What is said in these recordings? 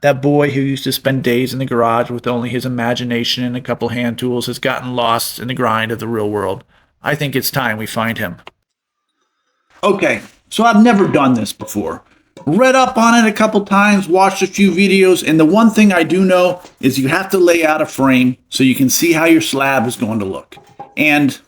That boy who used to spend days in the garage with only his imagination and a couple hand tools has gotten lost in the grind of the real world. I think it's time we find him. Okay, so I've never done this before. Read up on it a couple times, watched a few videos, and the one thing I do know is you have to lay out a frame so you can see how your slab is going to look. And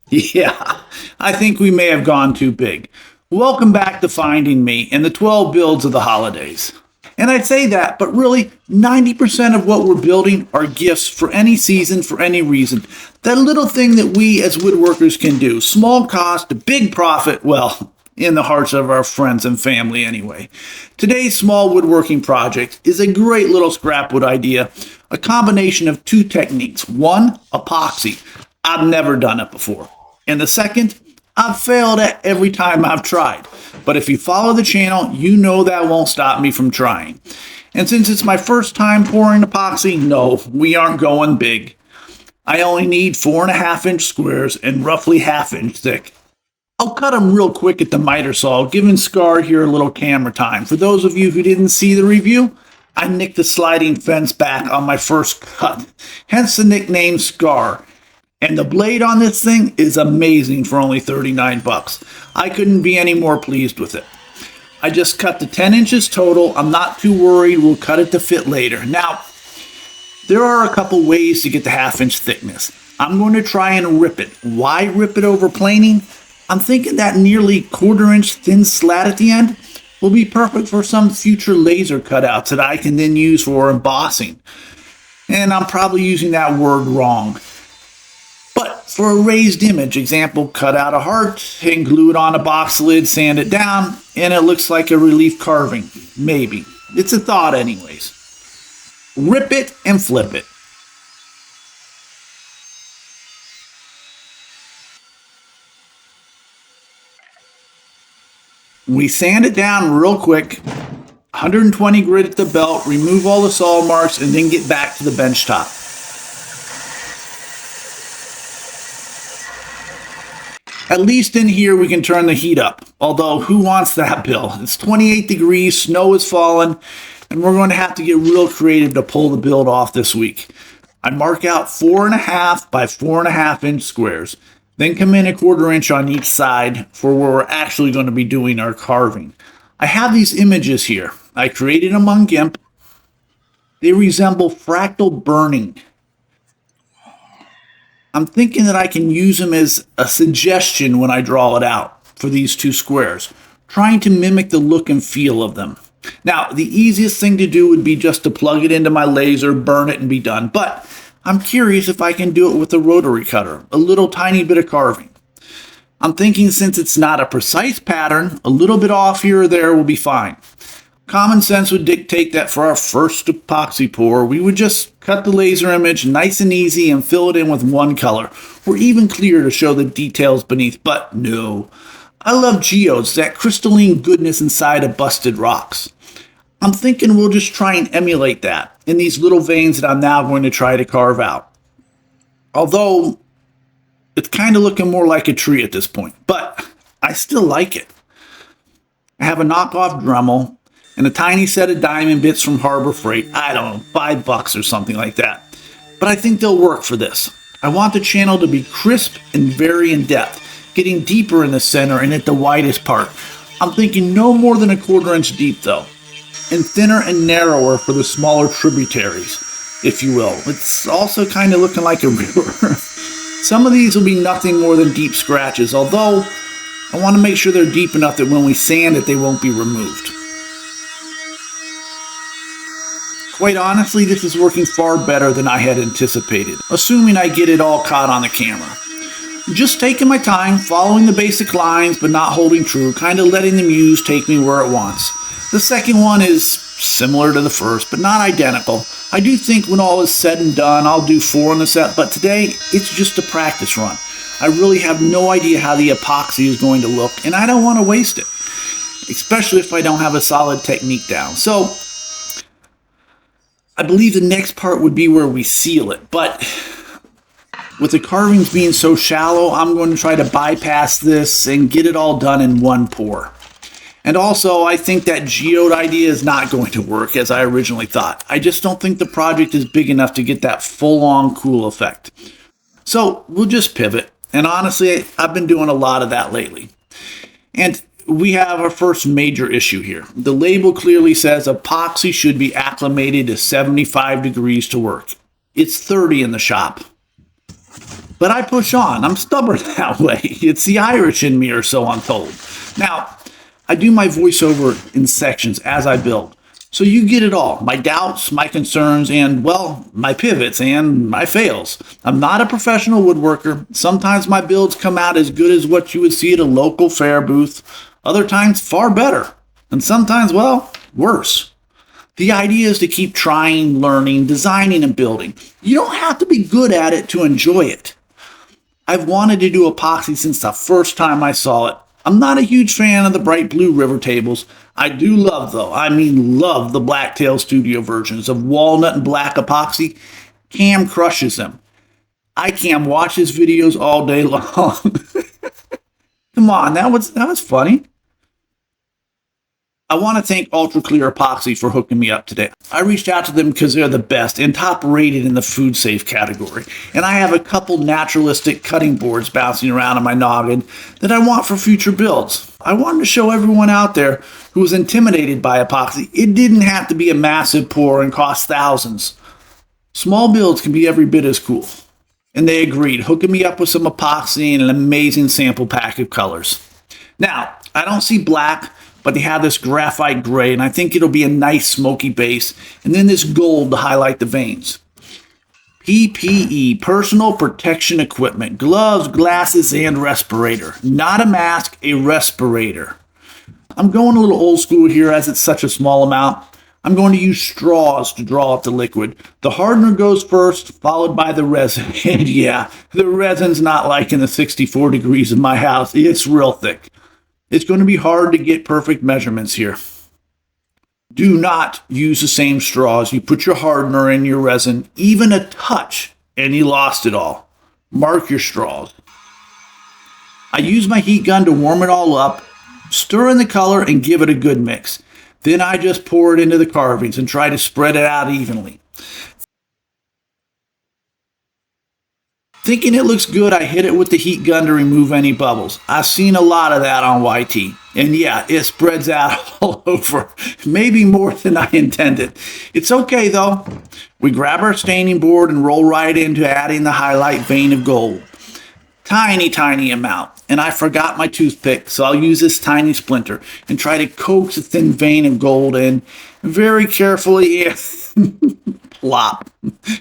yeah, I think we may have gone too big. Welcome back to Finding Me and the 12 builds of the holidays. And I'd say that, but really 90% of what we're building are gifts for any season, for any reason. That little thing that we as woodworkers can do. Small cost, big profit, well, in the hearts of our friends and family anyway. Today's small woodworking project is a great little scrapwood idea. A combination of two techniques. One, epoxy. I've never done it before. And the second, I've failed at every time I've tried. But if you follow the channel, you know that won't stop me from trying. And since it's my first time pouring epoxy, no, we aren't going big. I only need 4.5-inch squares and roughly 1/2 inch thick. I'll cut them real quick at the miter saw, giving Scar here a little camera time. For those of you who didn't see the review, I nicked the sliding fence back on my first cut, hence the nickname Scar. And the blade on this thing is amazing for only 39 bucks. I couldn't be any more pleased with it. I just cut the 10 inches total. I'm not too worried. We'll cut it to fit later. Now, there are a couple ways to get the 1/2 inch thickness. I'm going to try and rip it. Why rip it over planing? I'm thinking that nearly 1/4 inch thin slat at the end will be perfect for some future laser cutouts that I can then use for embossing. And I'm probably using that word wrong. But for a raised image, example, cut out a heart and glue it on a box lid, sand it down, and it looks like a relief carving. Maybe. It's a thought anyways. Rip it and flip it. We sand it down real quick, 120 grit at the belt, remove all the saw marks, and then get back to the bench top. At least in here we can turn the heat up, although who wants that, Bill? It's 28 degrees, snow is falling, and we're going to have to get real creative to pull the build off this week. I mark out 4.5 by 4.5 inch squares, then come in 1/4 inch on each side for where we're actually going to be doing our carving. I have these images here. I created them on GIMP. They resemble fractal burning. I'm thinking that I can use them as a suggestion when I draw it out for these two squares, trying to mimic the look and feel of them. Now, the easiest thing to do would be just to plug it into my laser, burn it, and be done. But I'm curious if I can do it with a rotary cutter, a little tiny bit of carving. I'm thinking since it's not a precise pattern, a little bit off here or there will be fine. Common sense would dictate that for our first epoxy pour, we would just cut the laser image nice and easy and fill it in with one color, or even clear to show the details beneath, but no. I love geodes, that crystalline goodness inside of busted rocks. I'm thinking we'll just try and emulate that in these little veins that I'm now going to try to carve out. Although, it's kind of looking more like a tree at this point, but I still like it. I have a knockoff Dremel and a tiny set of diamond bits from Harbor Freight. I don't know, $5 or something like that. But I think they'll work for this. I want the channel to be crisp and very in depth, getting deeper in the center and at the widest part. I'm thinking no more than 1/4 inch deep though, and thinner and narrower for the smaller tributaries, if you will. It's also kind of looking like a river. Some of these will be nothing more than deep scratches, although I want to make sure they're deep enough that when we sand it, they won't be removed. Quite honestly, this is working far better than I had anticipated, assuming I get it all caught on the camera. Just taking my time, following the basic lines, but not holding true, kind of letting the muse take me where it wants. The second one is similar to the first, but not identical. I do think when all is said and done, I'll do 4 on the set, but today, it's just a practice run. I really have no idea how the epoxy is going to look, and I don't want to waste it, especially if I don't have a solid technique down. So, I believe the next part would be where we seal it, but with the carvings being so shallow, I'm going to try to bypass this and get it all done in one pour. And also, I think that geode idea is not going to work as I originally thought. I just don't think the project is big enough to get that full-on cool effect. So we'll just pivot. And honestly, I've been doing a lot of that lately. And we have our first major issue here. The label clearly says epoxy should be acclimated to 75 degrees to work. It's 30 in the shop. But I push on. I'm stubborn that way. It's the Irish in me, or so I'm told. Now, I do my voiceover in sections as I build. So you get it all. My doubts, my concerns, and, well, my pivots and my fails. I'm not a professional woodworker. Sometimes my builds come out as good as what you would see at a local fair booth. Other times, far better. And sometimes, well, worse. The idea is to keep trying, learning, designing, and building. You don't have to be good at it to enjoy it. I've wanted to do epoxy since the first time I saw it. I'm not a huge fan of the bright blue river tables. I do love, though, love the Blacktail Studio versions of walnut and black epoxy. Cam crushes them. I can watch his videos all day long. Come on, that was funny. I want to thank UtlraClear Epoxy for hooking me up today. I reached out to them because they're the best and top rated in the food safe category. And I have a couple naturalistic cutting boards bouncing around in my noggin that I want for future builds. I wanted to show everyone out there who was intimidated by epoxy it didn't have to be a massive pour and cost thousands. Small builds can be every bit as cool. And they agreed, hooking me up with some epoxy and an amazing sample pack of colors. Now, I don't see black, but they have this graphite gray, and I think it'll be a nice smoky base, and then this gold to highlight the veins. PPE, personal protection equipment, gloves, glasses, and respirator. Not a mask, a respirator. I'm going a little old school here as it's such a small amount. I'm going to use straws to draw up the liquid. The hardener goes first, followed by the resin. And yeah, the resin's not like in the 64 degrees of my house. It's real thick. It's going to be hard to get perfect measurements here. Do not use the same straws. You put your hardener in your resin, even a touch, and you lost it all. Mark your straws. I use my heat gun to warm it all up, stir in the color, and give it a good mix. Then I just pour it into the carvings and try to spread it out evenly. Thinking it looks good, I hit it with the heat gun to remove any bubbles. I've seen a lot of that on YT. And yeah, it spreads out all over. Maybe more than I intended. It's okay though. We grab our staining board and roll right into adding the highlight vein of gold. Tiny, tiny amount. And I forgot my toothpick, so I'll use this tiny splinter and try to coax a thin vein of gold in very carefully. Plop.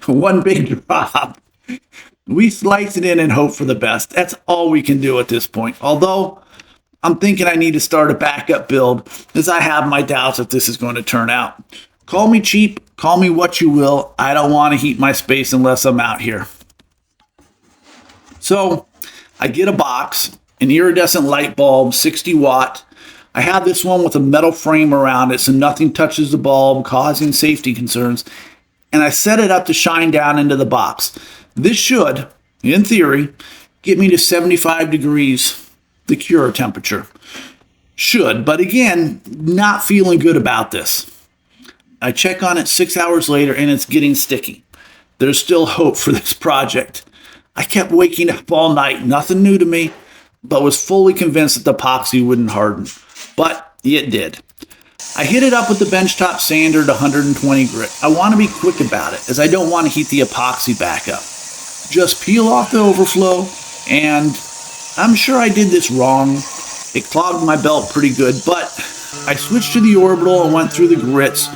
One big drop. We slice it in and hope for the best. That's all we can do at this point. Although, I'm thinking I need to start a backup build, as I have my doubts if this is going to turn out. Call me cheap, call me what you will. I don't want to heat my space unless I'm out here. So, I get a box, an iridescent light bulb, 60 watt. I have this one with a metal frame around it so nothing touches the bulb, causing safety concerns. And I set it up to shine down into the box. This should, in theory, get me to 75 degrees, the cure temperature. Should, but again, not feeling good about this. I check on it 6 hours later and it's getting sticky. There's still hope for this project. I kept waking up all night, nothing new to me, but was fully convinced that the epoxy wouldn't harden. But it did. I hit it up with the benchtop sander at 120 grit. I want to be quick about it, as I don't want to heat the epoxy back up. Just peel off the overflow, and I'm sure I did this wrong. It clogged my belt pretty good, but I switched to the orbital and went through the grits.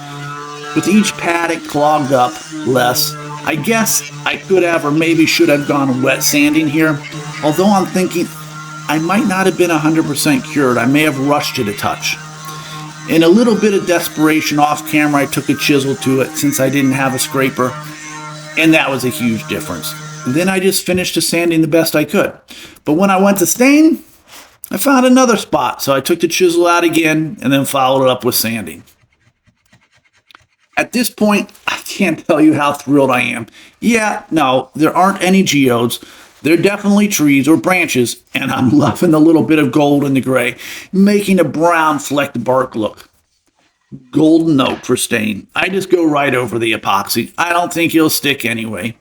With each pad it clogged up less. I guess I could have or maybe should have gone wet sanding here, although I'm thinking I might not have been 100% cured. I may have rushed it a touch. In a little bit of desperation off camera, I took a chisel to it since I didn't have a scraper, and that was a huge difference. Then I just finished the sanding the best I could. But when I went to stain, I found another spot, so I took the chisel out again and then followed it up with sanding. At this point, I can't tell you how thrilled I am. Yeah, no, there aren't any geodes. They're definitely trees or branches, and I'm loving the little bit of gold in the gray, making a brown flecked bark look. Golden oak for stain. I just go right over the epoxy. I don't think he'll stick anyway.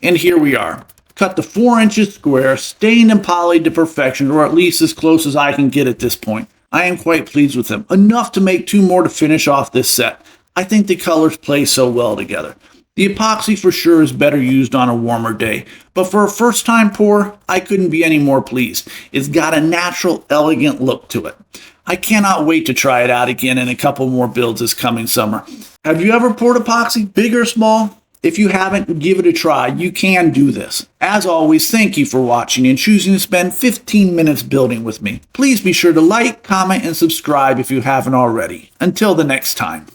And here we are. Cut the 4 inches square, stained and polyed to perfection, or at least as close as I can get at this point. I am quite pleased with them. Enough to make 2 more to finish off this set. I think the colors play so well together. The epoxy for sure is better used on a warmer day, but for a first time pour, I couldn't be any more pleased. It's got a natural, elegant look to it. I cannot wait to try it out again in a couple more builds this coming summer. Have you ever poured epoxy, big or small? If you haven't, give it a try. You can do this. As always, thank you for watching and choosing to spend 15 minutes building with me. Please be sure to like, comment, and subscribe if you haven't already. Until the next time.